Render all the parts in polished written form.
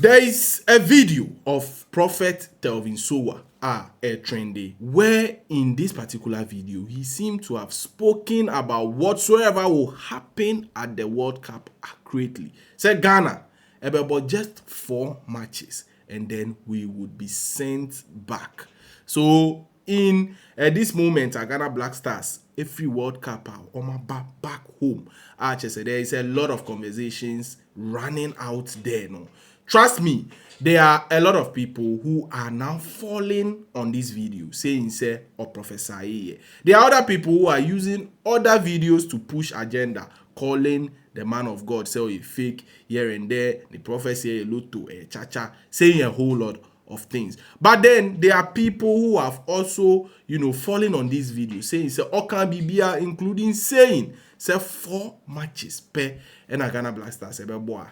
There is a video of Prophet Telvin trendy, where in this particular video, he seemed to have spoken about whatsoever will happen at the World Cup accurately. Said Ghana, about just 4 matches, and then we would be sent back. So in this moment, Ghana Black Stars, every World Cup back home, there is a lot of conversations running out there. No, trust me, there are a lot of people who are now falling on this video, saying say or prophesy. There are other people who are using other videos to push agenda, calling the man of God say a fake here and there, the prophet say a lot to a cha-cha, saying a whole lot of things. But then there are people who have also, fallen on this video, saying say Okan Bibia, including saying say 4 matches per and a Ghana Black Stars boy.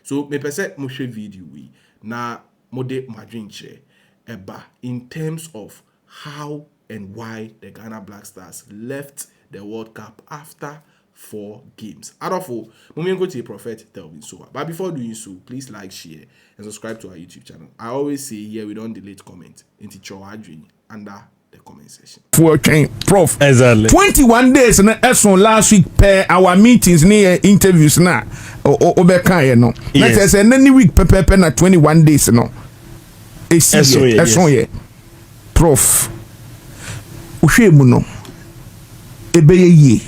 So me pese mo hwe video we na mode madwinche eba in terms of how and why the Ghana Black Stars left the World Cup after 4 games. Adolfo, we go to the Prophet Telvin. But before doing so, please like, share, and subscribe to our YouTube channel. I always say here we don't delete comment into Chowadri under the comment section. For Prof, exactly. 21 days as on last week per our meetings near interviews now. Obeka no. Next say any week per na 21 days no. Yes. Prof. Uhwemu no. Ebeye ye.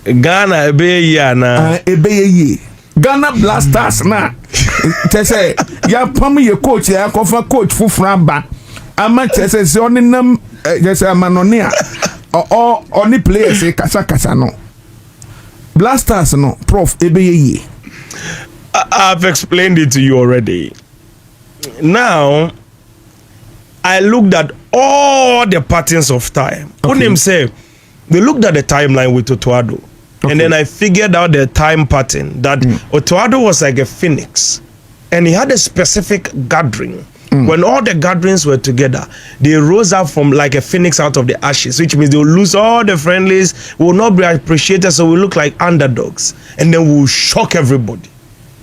Ghana ebeye na. Ebeye ye. Ghana Black Stars na. Say ya pam ye coach ya kofa coach fuframba. Ama say oni nam just amanonia. Or only players say kasa no. Black Stars no, Prof, ebeye. I've explained it to you already. Now, I looked at all the patterns of time. Okay. Him say, they looked at the timeline with Otuado. Okay. And then I figured out the time pattern that Otuado was like a phoenix. And he had a specific gathering. When all the gatherings were together, they rose up from like a phoenix out of the ashes, which means they will lose all the friendlies, will not be appreciated, so we look like underdogs, and then we'll shock everybody.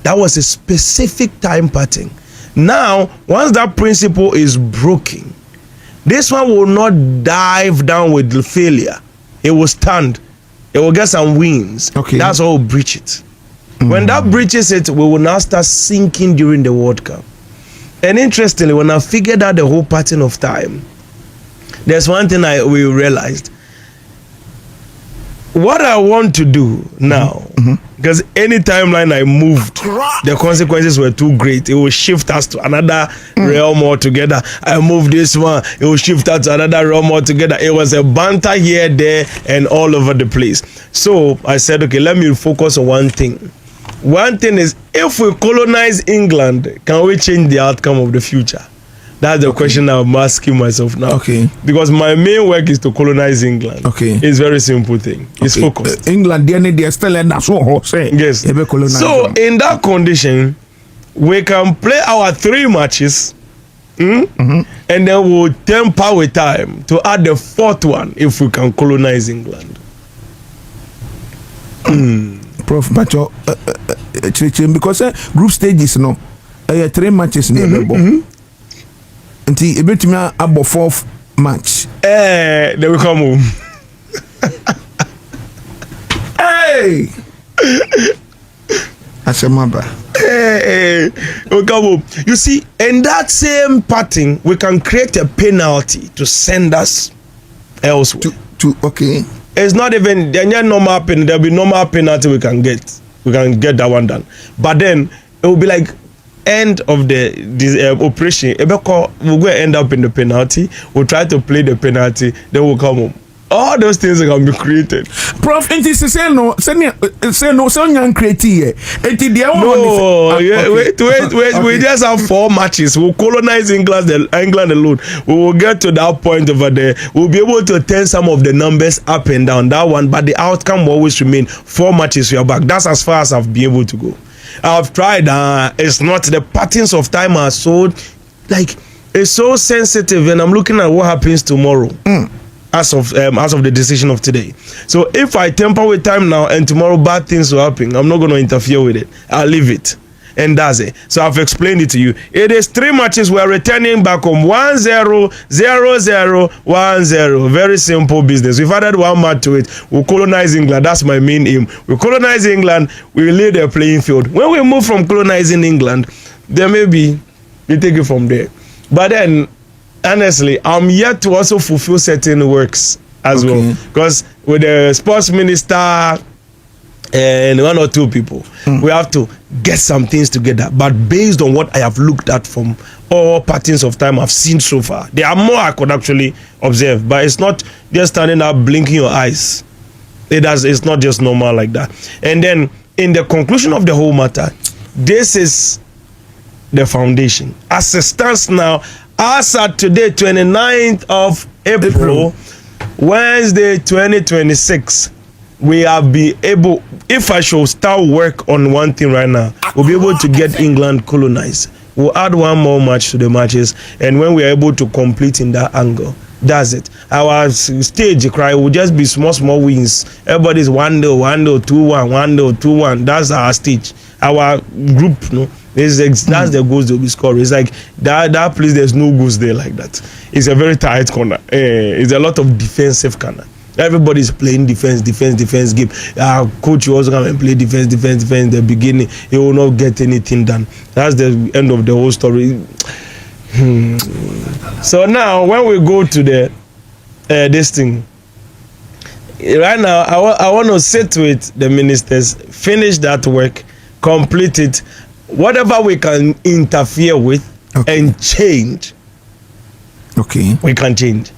That was a specific time pattern. Now, once that principle is broken, this one will not dive down with failure. It will stand. It will get some wins. Okay. That's how we'll breach it. When that breaches it, we will now start sinking during the World Cup. And interestingly, when I figured out the whole pattern of time, there's one thing we realized. What I want to do now, because any timeline I moved, the consequences were too great. It will shift us to another realm altogether. I moved this one, it will shift us to another realm altogether. It was a banter here, there, and all over the place. So I said, okay, let me focus on one thing. One thing is, if we colonize England, can we change the outcome of the future? That's the question I'm asking myself now. Okay. Because my main work is to colonize England. Okay. It's a very simple thing. It's focused. England, they're still in that say. Yes. So in that condition, we can play our 3 matches, and then we'll temper with time to add the 4th one if we can colonize England. Prof, Macho, because group stages no, 3 matches in until you bet me about 4th match. Then we come home. Hey, that's a mamba. Hey, we come home. You see, in that same pattern, we can create a penalty to send us elsewhere. Okay. It's not even normal penalty. There'll be normal penalty we can get. We can get that one done. But then it will be like end of this operation. We'll go end up in the penalty. We'll try to play the penalty. Then we'll come home. All those things can be created. Prof, and this is no, so young creative. No, wait. We just have 4 matches. We'll colonize England alone. We will get to that point over there. We'll be able to turn some of the numbers up and down. That one, but the outcome will always remain 4 matches. We are back. That's as far as I've been able to go. I've tried. It's not the patterns of time are so it's so sensitive, and I'm looking at what happens tomorrow. As of the decision of today. So if I temper with time now and tomorrow bad things will happen, I'm not going to interfere with it. I'll leave it. and that's it. So I've explained it to you. It is 3 matches. We're returning back home 1-0, 0-0, 1-0. Very simple business. We've added one match to it. We'll colonize England. That's my main aim. We colonize England. We lay the playing field. When we move from colonizing England, then maybe we take it from there. But then, honestly, I'm yet to also fulfill certain works as well. Because with the sports minister and 1 or 2 people, we have to get some things together. But based on what I have looked at from all patterns of time I've seen so far, there are more I could actually observe. But it's not just standing up blinking your eyes. It's not just normal like that. And then in the conclusion of the whole matter, this is the foundation. As it stands now, as at today, 29th of April, Wednesday 2026, we have been able, if I should start work on one thing right now, we'll be able to get England colonized. We'll add one more match to the matches, and when we are able to complete in that angle, that's it. Our stage cry will just be small wins. Everybody's 1-0, 1-0, 2-1, 1-0, 2-1. That's our stage. Our group, no. That's the goals they'll be scoring. It's like that place, there's no goals there like that. It's a very tight corner. It's a lot of defensive corner. Everybody's playing defense game. Our coach will also come and play defense in the beginning. He will not get anything done. That's the end of the whole story. So now, when we go to the this thing, right now, I want to sit with the ministers, finish that work, complete it. Whatever we can interfere with and change, we can change.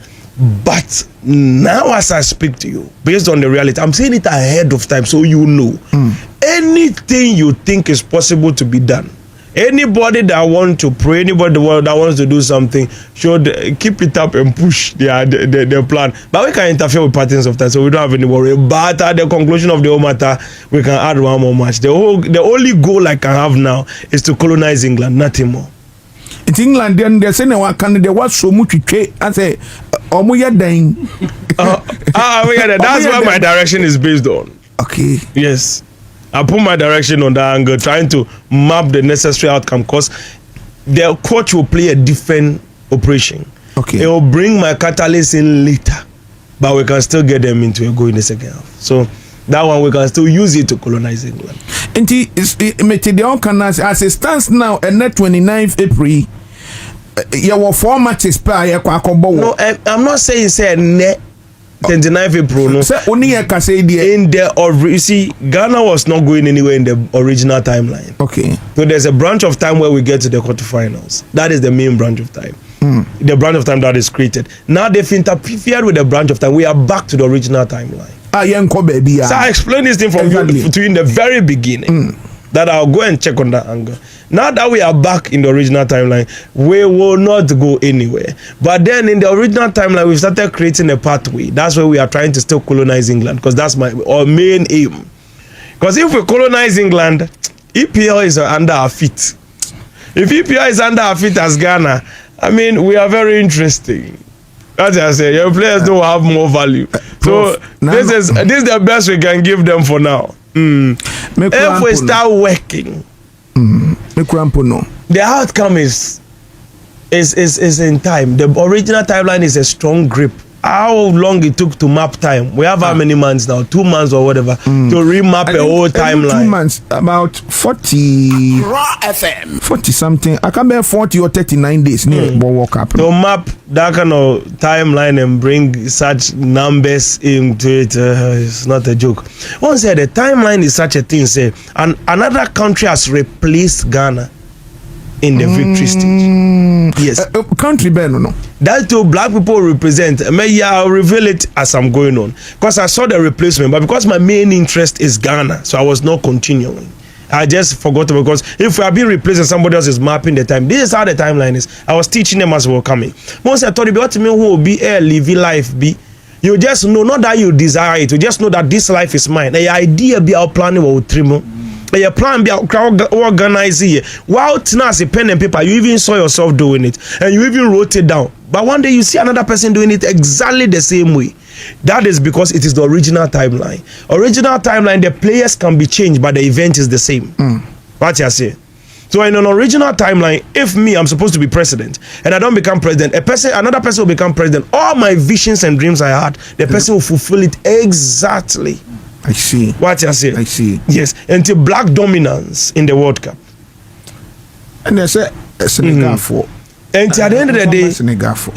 But now, as I speak to you, based on the reality, I'm saying it ahead of time so you know. Anything you think is possible to be done, anybody that wants to pray, anybody that wants to do something, should keep it up and push their plan. But we can interfere with patterns of time, so we don't have any worry. But at the conclusion of the whole matter, we can add one more match. The only goal I can have now is to colonize England, nothing more. In England, then they're saying there was so much I say, that's what my direction is based on. Okay. Yes. I put my direction on that angle, trying to map the necessary outcome, because the coach will play a different operation. Okay. It will bring my catalyst in later, but we can still get them into a goal in the second half. So that one we can still use it to colonize England. And as it stands now, and that 29th April, there were 4 matches per year. No, I'm not saying say net 29th April. No. In the you see, Ghana was not going anywhere in the original timeline. Okay. So there's a branch of time where we get to the quarterfinals. That is the main branch of time. The branch of time that is created. Now they've interfered with the branch of time. We are back to the original timeline. So I explained this thing from you to in the very beginning. That I'll go and check on that angle. Now that we are back in the original timeline, we will not go anywhere. But then in the original timeline, we've started creating a pathway. That's where we are trying to still colonize England, because that's our main aim. Because if we colonize England, EPL is under our feet. If EPL is under our feet as Ghana, I mean, we are very interesting. As I say, your players don't have more value. So this is the best we can give them for now. If we start working, the outcome is in time. The original timeline is a strong grip. How long it took to map time? We have how many months now? 2 months or whatever to remap a whole timeline. 2 months, about 40 something. I can't bear 40 or 39 days. To map that kind of timeline and bring such numbers into it is not a joke. One said the timeline is such a thing. Say, and another country has replaced Ghana in the victory stage. Yes. Country no. That's to black people represent. I'll reveal it as I'm going on. Because I saw the replacement, but because my main interest is Ghana, so I was not continuing. I just forgot, because if we are being replaced and somebody else is mapping the time, this is how the timeline is. I was teaching them as we were coming. Once I told you what to me who will be a living life be, you just know, not that you desire it, you just know that this life is mine. The idea be our planning with Trimo. Your plan be organized here. While as a pen and paper, you even saw yourself doing it, and you even wrote it down. But one day you see another person doing it exactly the same way. That is because it is the original timeline. Original timeline, the players can be changed, but the event is the same. What you say? So in an original timeline, if me, I'm supposed to be president, and I don't become president, another person will become president. All my visions and dreams I had, the person will fulfill it exactly. I see. What you say? I see. Yes, until black dominance in the World Cup. And they say Senegal for. And at the end of the day,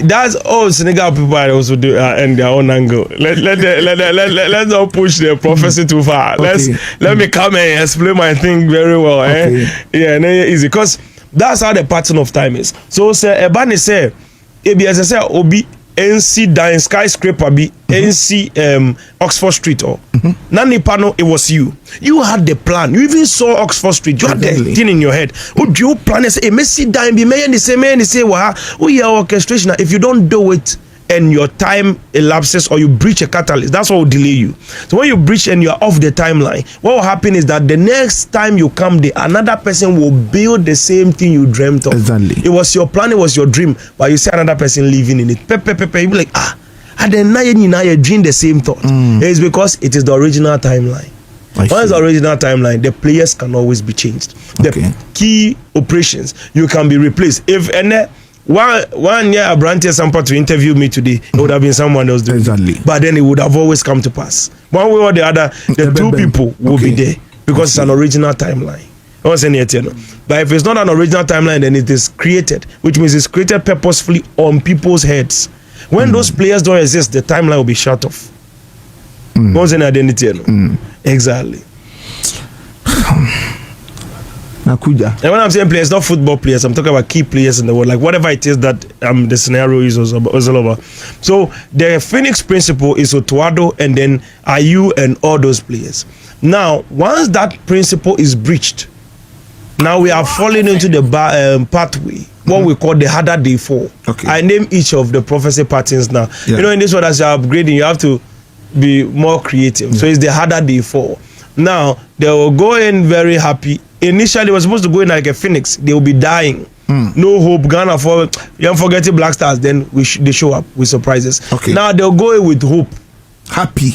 that's all Senegal people are also do and their own angle. Let's not push the prophecy too far. Okay. Let me come and explain my thing very well. Okay. Yeah, and then easy because that's how the pattern of time is. So say Ebani say, ABS say Obi NC Dying Skyscraper be NC Oxford Street or Nani Pano, it was you. You had the plan. You even saw Oxford Street. You had the thing in your head. Would you plan and say, hey, Messi dying be may and say, well, yeah, orchestration. If you don't do it and your time elapses or you breach a catalyst, that's what will delay you. So when you breach and you're off the timeline, what will happen is that the next time you come there, another person will build the same thing you dreamt of. Exactly. It was your plan, it was your dream, but you see another person living in it. You be like, and then now you dream the same thought. It's because it is the original timeline. Once the original timeline, the players can always be changed. The key operations, you can be replaced. If one year a branch sample to interview me today, it would have been someone else doing it. But then it would have always come to pass. One way or the other, the two people will be there because it's an original timeline. But if it's not an original timeline, then it is created, which means it's created purposefully on people's heads. When those players don't exist, the timeline will be shut off. What's an identity? Exactly. Nakuja. And when I'm saying players, not football players, I'm talking about key players in the world, like whatever it is that the scenario is all over. So the Phoenix principle is Otuado and then Ayu and all those players. Now, once that principle is breached, now we are falling into the pathway, what we call the harder day 4. I name each of the prophecy patterns now. You know, in this one, as you're upgrading, you have to be more creative. So it's the harder day 4. Now, they will go in very happy. Initially, they were supposed to go in like a phoenix. They will be dying. No hope. Ghana for young forgetting Black Stars. Then they show up with surprises. Now they'll go in with hope. Happy.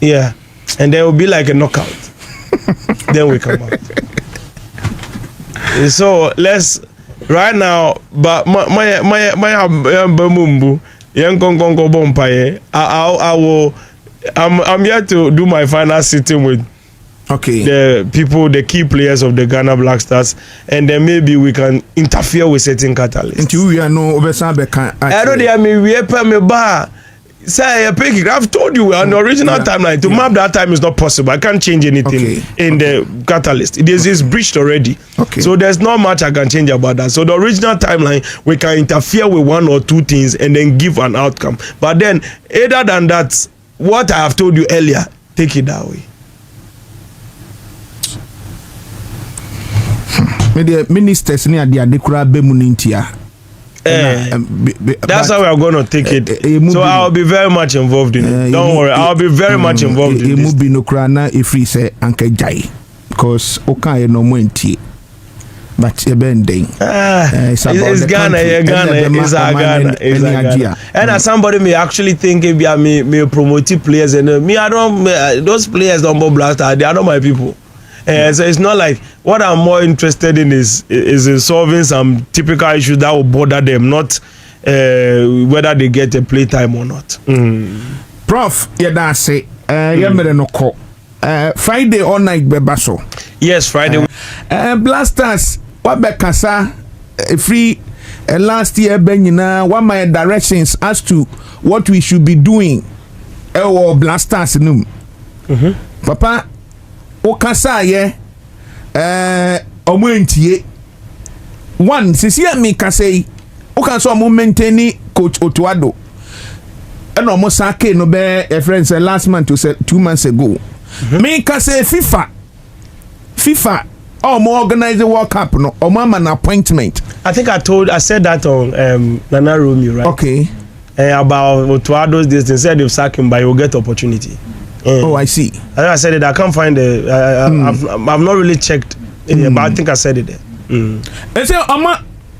Yeah. And they will be like a knockout. Then we come out. So let's right now. But my I'm here to do my final sitting with the people, the key players of the Ghana Black Stars, and then maybe we can interfere with certain catalysts. Until we are no I don't mean we pay me bar. Say I've told you on the original timeline to map that time is not possible. I can't change anything in the catalyst. It is breached already. So there's not much I can change about that. So the original timeline we can interfere with one or two things and then give an outcome. But then other than that, what I have told you earlier, take it that way. Ministers near the Adekura Bemunintia. That's how we are going to take it. So I'll be very much involved in it. Don't worry, I'll be very much involved in this. Because okay no more but bending. It's Ghana, it's Ghana. And as somebody may actually think if I may promote players and me, I don't. Those players don't Black Stars. They are not my people. So it's not like what I'm more interested in is in solving some typical issues that will bother them, not whether they get a play time or not. Prof, that's say Friday all night bebaso. Yes, Friday. Blasters, what bekasa free last year benina what my directions as to what we should be doing. Or Blasters num. Papa okasa ye omontie one sisi me kasei okanso mo maintain coach Otuado and almost sake no be a friend last month to say 2 months ago me kasei FIFA more organize the World Cup no or an appointment. I think I said that on Nana Romeo, right? About Otuado's this they said if sack him but he'll get opportunity. Oh, I see. I said it. I can't find it. I've not really checked, but I think I said it there. And so,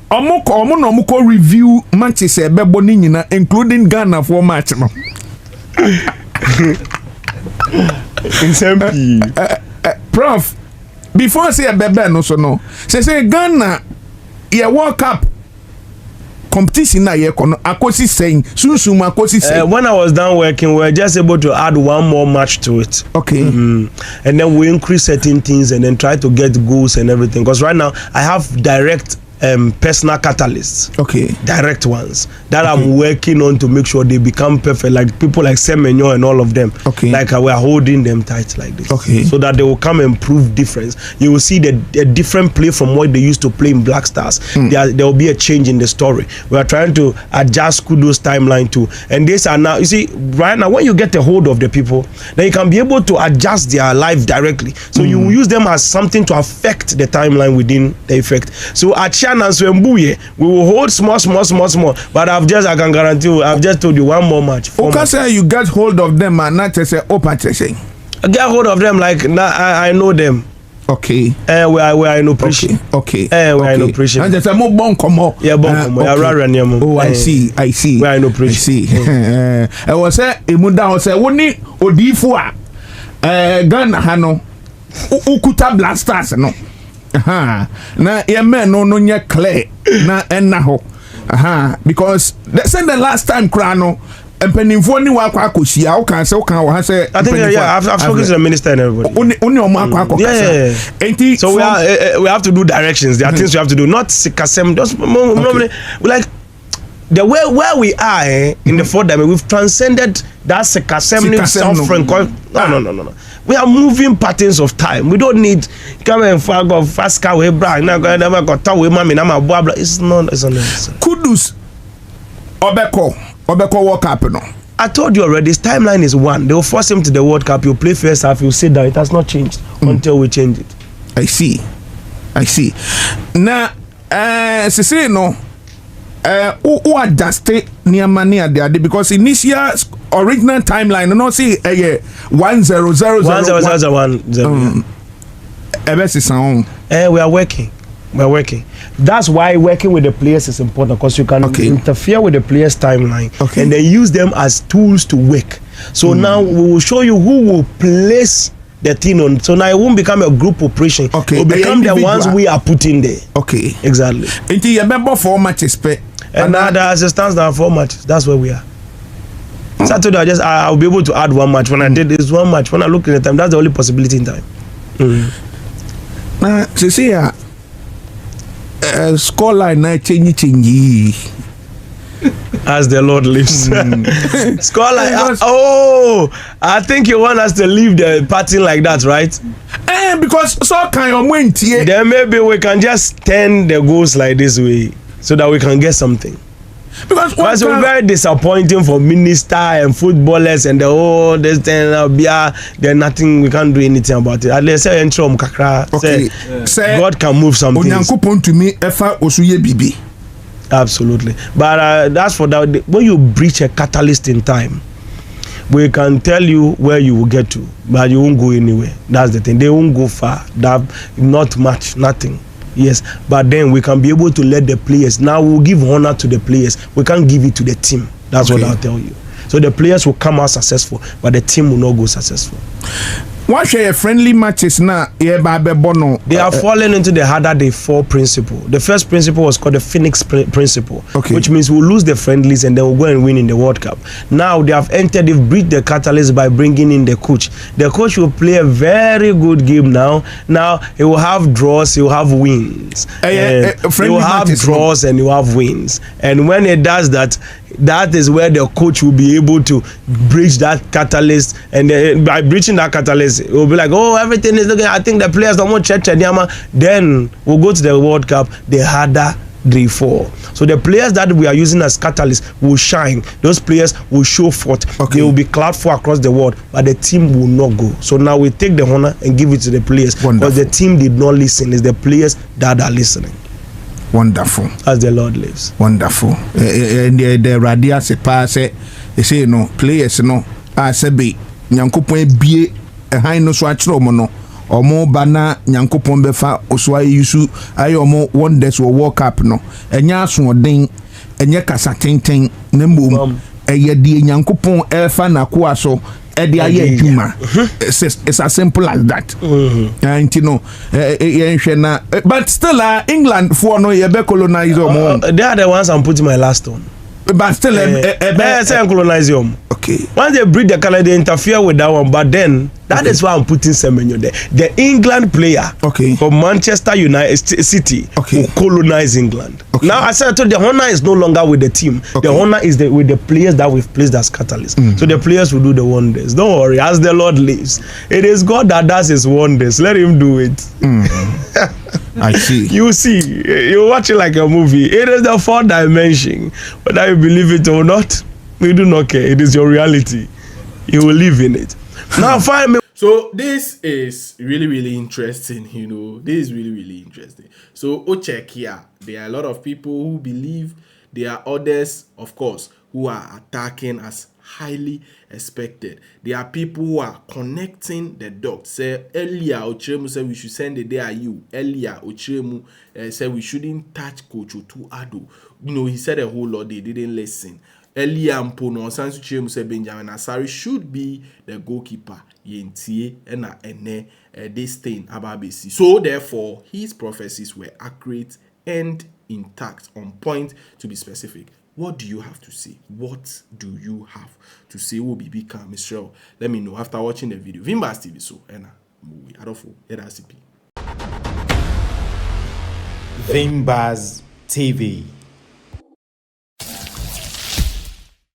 Omo review matches including Ghana for match. No. In Prof, before say a bebe no so no say Ghana ye World Cup competition na ye kono akosi saying sunsun akosi saying when I was done working we were just able to add one more match to it. Okay. And then we increase certain things and then try to get goals and everything, because right now I have direct personal catalysts, direct ones that I'm working on to make sure they become perfect, like people like Semenyo and all of them, like we are holding them tight like this, so that they will come and prove difference. You will see the different play from what they used to play in Black Stars. There will be a change in the story. We are trying to adjust Kudo's timeline too, and these are now, you see, right now when you get a hold of the people, then you can be able to adjust their life directly, so you will use them as something to affect the timeline within the effect. So and we will hold small, but I can guarantee you, I've just told you one more match. Okay, you get hold of them and not say open say. I get hold of them like I know them. Okay. We are in operation. Okay. We are in operation. And just a more bon komo. Yeah, bon komo. Oh, I see. We are in operation. I see. I was say Imuda was say woni odifo Ghana hano ukuta Black Stars no. Na your men no nye clear na enna ho. Because send the last time krano empanimfo ni wa kwa akosia o kan say o kan wa say I think I've spoken to the minister and everybody. Oni o ma kwa akokasa. So we have to do directions. There are things we have to do, not sikasem just like the way where we are in the fourth dimension. We've transcended that sikasem suffering. No. We are moving patterns of time. We don't need come and fast car way brag. Now never got town with mommy. Now blah blah. It's not necessary. Kudus Obeko World Cup no. I told you already. His timeline is one. They will force him to the World Cup. You play first half. You sit down. It has not changed until we change it. I see. Now, say no. Who adjusted near money at the because initial original timeline no see 100010. We are working. That's why working with the players is important, because you can interfere with the players' timeline and then use them as tools to work. So now we will show you who will place the thing on. So now it won't become a group operation. It will become the ones we are putting there. Exactly. Until you remember 4 matches. And now as it stands now 4 matches. That's where we are. Saturday I'll be able to add 1 match. When I did this 1 match, when I look at the time, that's the only possibility in time. Now, see scoreline na change. As the Lord lives. Scoreline. I think you want us to leave the party like that, right? Because so kind of went here. Then maybe we can just turn the goals like this way, so that we can get something. Because it's very disappointing for minister and footballers and the whole this thing. There's nothing, we can't do anything about it. Let's say God can move some things. To me, bibi. Absolutely. But that's for that. When you breach a catalyst in time, we can tell you where you will get to, but you won't go anywhere. That's the thing. They won't go far. Not much, nothing. Yes, but then we can be able to let the players. Now we'll give honor to the players. We can't give it to the team. That's what I'll tell you. So the players will come out successful, but the team will not go successful. What share friendly matches now? They are falling into the harder day 4 principle. The first principle was called the Phoenix principle, which means we'll lose the friendlies and then we'll go and win in the World Cup. Now they have entered, they've breached the catalyst by bringing in the coach. The coach will play a very good game now. Now he will have draws, he will have wins. He will have draws and he will have wins. And when he does that, that is where the coach will be able to breach that catalyst, and by breaching that catalyst, it will be like, oh, everything is okay. I think the players don't want Church and Yama. Then we'll go to the World Cup, the harder they fall. So the players that we are using as catalysts will shine. Those players will show forth. They will be cloud for across the world, but the team will not go. So now we take the honor and give it to the players. Because the team did not listen. It's the players that are listening. Wonderful. As the Lord lives. Wonderful. And the radia se pass they say no players no be nyankopon bie high no so achro mo no omo bana nyankopon befa oswa yusu ayomo wonders wo World Cup no enya asoden enye kasa tenten na mbom di nyankopon elfa na ko aso e di aye adwuma. It's as simple as that. And you know but still England for no ye be colonize they are the ones I'm putting my last on. But still colonize them. Okay. Once they breed the color, they interfere with that one. But then that is why I'm putting Semenyo there. The England player from Manchester United City will colonize England. Now I said, the honor is no longer with the team. The honor is with the players that we've placed as catalysts. So the players will do the wonders. Don't worry, as the Lord lives, it is God that does His wonders. Let Him do it. I see. You see, you watch it like a movie. It is the fourth dimension. Whether you believe it or not, we do not care. It is your reality. You will live in it. Now, find me. So this is really interesting. You know, this is really interesting. So check here. There are a lot of people who believe. There are others, of course, who are attacking as highly expected. There are people who are connecting the dots. Say earlier, Ochiremu said we should send the day at you. Earlier, Ochiremu said we shouldn't touch Coach Otu Ado. You know, he said a whole lot. They didn't listen. Earlier, Mpono Sansu Ochiremu said Benjamin Asari should be the goalkeeper. Yentie ene this thing Ababesi. So therefore, his prophecies were accurate and intact, on point to be specific. What do you have to say? What do you have to say? Will be become Michelle. Let me know after watching the video. Vimbas TV so movie. Adolfo RCP. Vimbas TV.